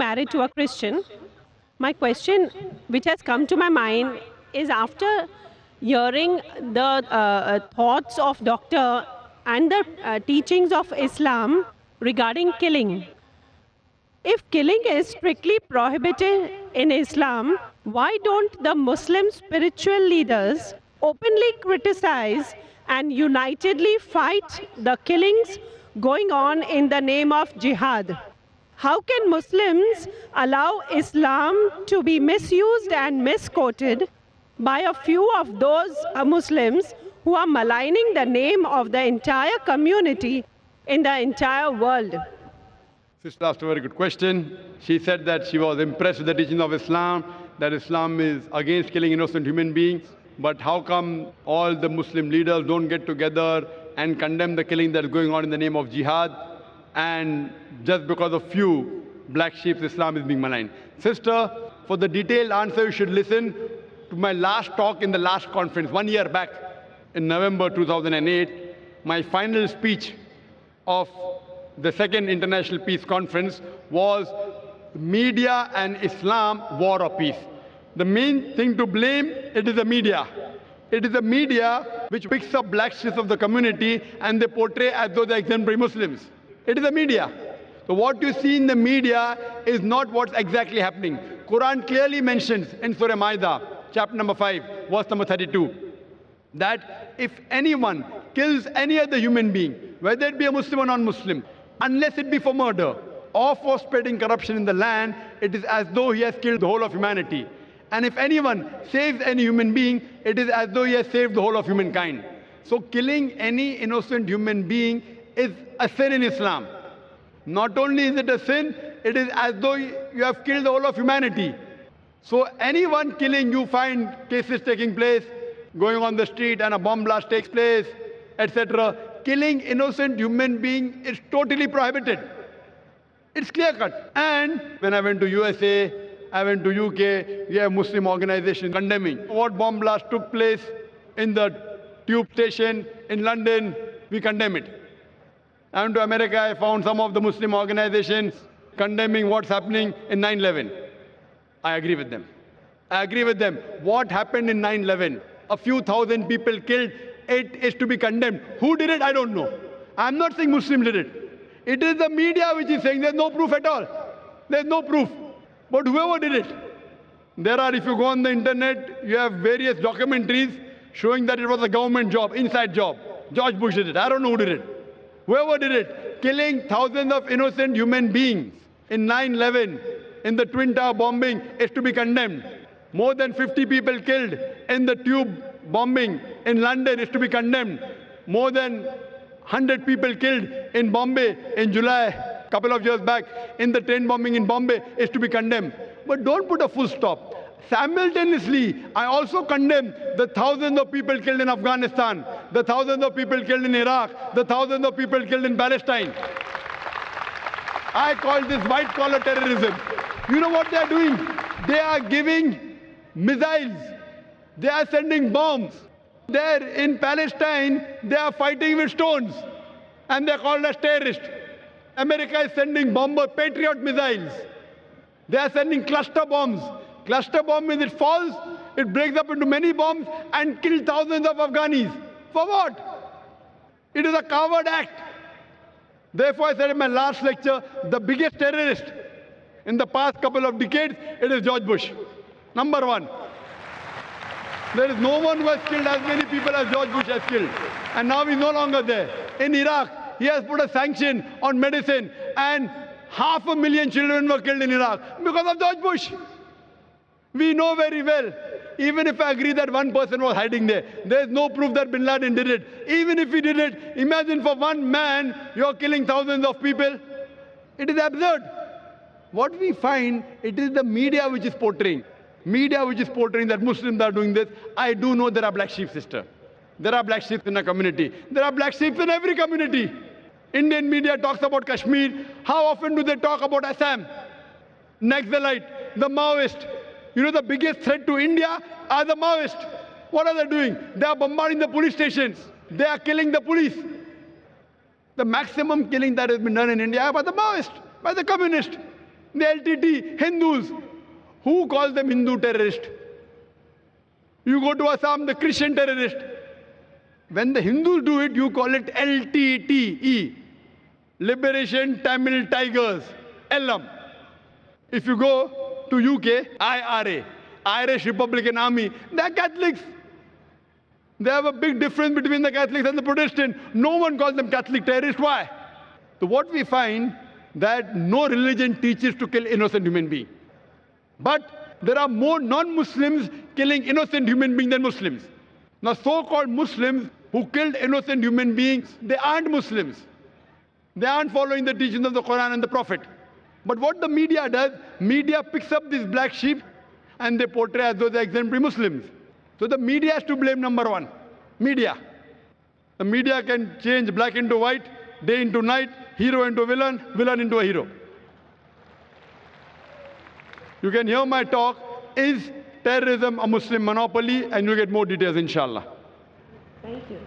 married to a Christian. My question, which has come to my mind, is after hearing the thoughts of doctor and the teachings of Islam regarding killing. If killing is strictly prohibited in Islam, why don't the Muslim spiritual leaders openly criticize and unitedly fight the killings going on in the name of jihad? How can Muslims allow Islam to be misused and misquoted by a few of those Muslims who are maligning the name of the entire community in the entire world? Sister asked a very good question. She said that she was impressed with the teaching of Islam, that Islam is against killing innocent human beings. But how come all the Muslim leaders don't get together and condemn the killing that is going on in the name of jihad? And just because of few black sheep, Islam is being maligned. Sister, for the detailed answer, you should listen to my last talk in the last conference, 1 year back in November 2008. My final speech of the second International Peace Conference was Media and Islam, War or Peace. The main thing to blame, it is the media. It is the media which picks up black sheep of the community and they portray as though they're exemplary Muslims. It is the media. So what you see in the media is not what's exactly happening. Quran clearly mentions in Surah Ma'idah, chapter number 5, verse number 32, that if anyone kills any other human being, whether it be a Muslim or non-Muslim, unless it be for murder or for spreading corruption in the land, it is as though he has killed the whole of humanity. And if anyone saves any human being, it is as though he has saved the whole of humankind. So killing any innocent human being is a sin in Islam. Not only is it a sin, it is as though you have killed the whole of humanity. So anyone killing, you find cases taking place, going on the street and a bomb blast takes place, etc. Killing innocent human being is totally prohibited. It's clear cut. And when I went to USA, I went to UK, we have Muslim organizations condemning what bomb blast took place in the tube station in London. We condemn it. I went to America, I found some of the Muslim organizations condemning what's happening in 9/11. I agree with them. I agree with them. What happened in 9/11? A few thousand people killed. It is to be condemned. Who did it? I don't know. I'm not saying Muslims did it. It is the media which is saying there's no proof at all. There's no proof. But whoever did it, there are, if you go on the internet, you have various documentaries showing that it was a government job, inside job. George Bush did it. I don't know who did it. Whoever did it, killing thousands of innocent human beings in 9/11, in the Twin Tower bombing, is to be condemned. More than 50 people killed in the tube bombing in London is to be condemned. More than 100 people killed in Bombay in July, a couple of years back, in the train bombing in Bombay is to be condemned. But don't put a full stop. Simultaneously, I also condemn the thousands of people killed in Afghanistan, the thousands of people killed in Iraq, the thousands of people killed in Palestine. I call this white-collar terrorism. You know what they are doing? They are giving missiles. They are sending bombs. There in Palestine, they are fighting with stones. And they are called as terrorists. America is sending bomber Patriot missiles. They are sending cluster bombs. Cluster bomb means it falls, it breaks up into many bombs and kills thousands of Afghanis. For what? It is a coward act. Therefore, I said in my last lecture, the biggest terrorist in the past couple of decades, it is George Bush. Number one. There is no one who has killed as many people as George Bush has killed. And now he's no longer there. In Iraq, he has put a sanction on medicine and 500,000 children were killed in Iraq because of George Bush. We know very well, even if I agree that one person was hiding there, there is no proof that Bin Laden did it. Even if he did it, imagine for one man, you're killing thousands of people. It is absurd. What we find, it is the media which is portraying. Media which is portraying that Muslims are doing this. I do know there are black sheep, sister. There are black sheep in a community. There are black sheep in every community. Indian media talks about Kashmir. How often do they talk about Assam? Naxalite, the Maoist. You know the biggest threat to India are the Maoists. What are they doing? They are bombarding the police stations. They are killing the police. The maximum killing that has been done in India by the Maoists, by the communists. The LTT, Hindus. Who calls them Hindu terrorist? You go to Assam, the Christian terrorist. When the Hindus do it, you call it LTTE. Liberation Tamil Tigers. LM. If you go to UK, IRA. Irish Republican Army. They are Catholics. They have a big difference between the Catholics and the Protestants. No one calls them Catholic terrorists. Why? So what we find that no religion teaches to kill innocent human beings. But there are more non-Muslims killing innocent human beings than Muslims. Now so-called Muslims who killed innocent human beings, they aren't Muslims. They aren't following the teachings of the Quran and the Prophet. But what the media does, media picks up these black sheep and they portray as though they're exemplary Muslims. So the media has to blame, number one. Media. The media can change black into white, day into night, hero into villain, villain into a hero. You can hear my talk, is terrorism a Muslim monopoly? And you'll get more details, inshallah. Thank you.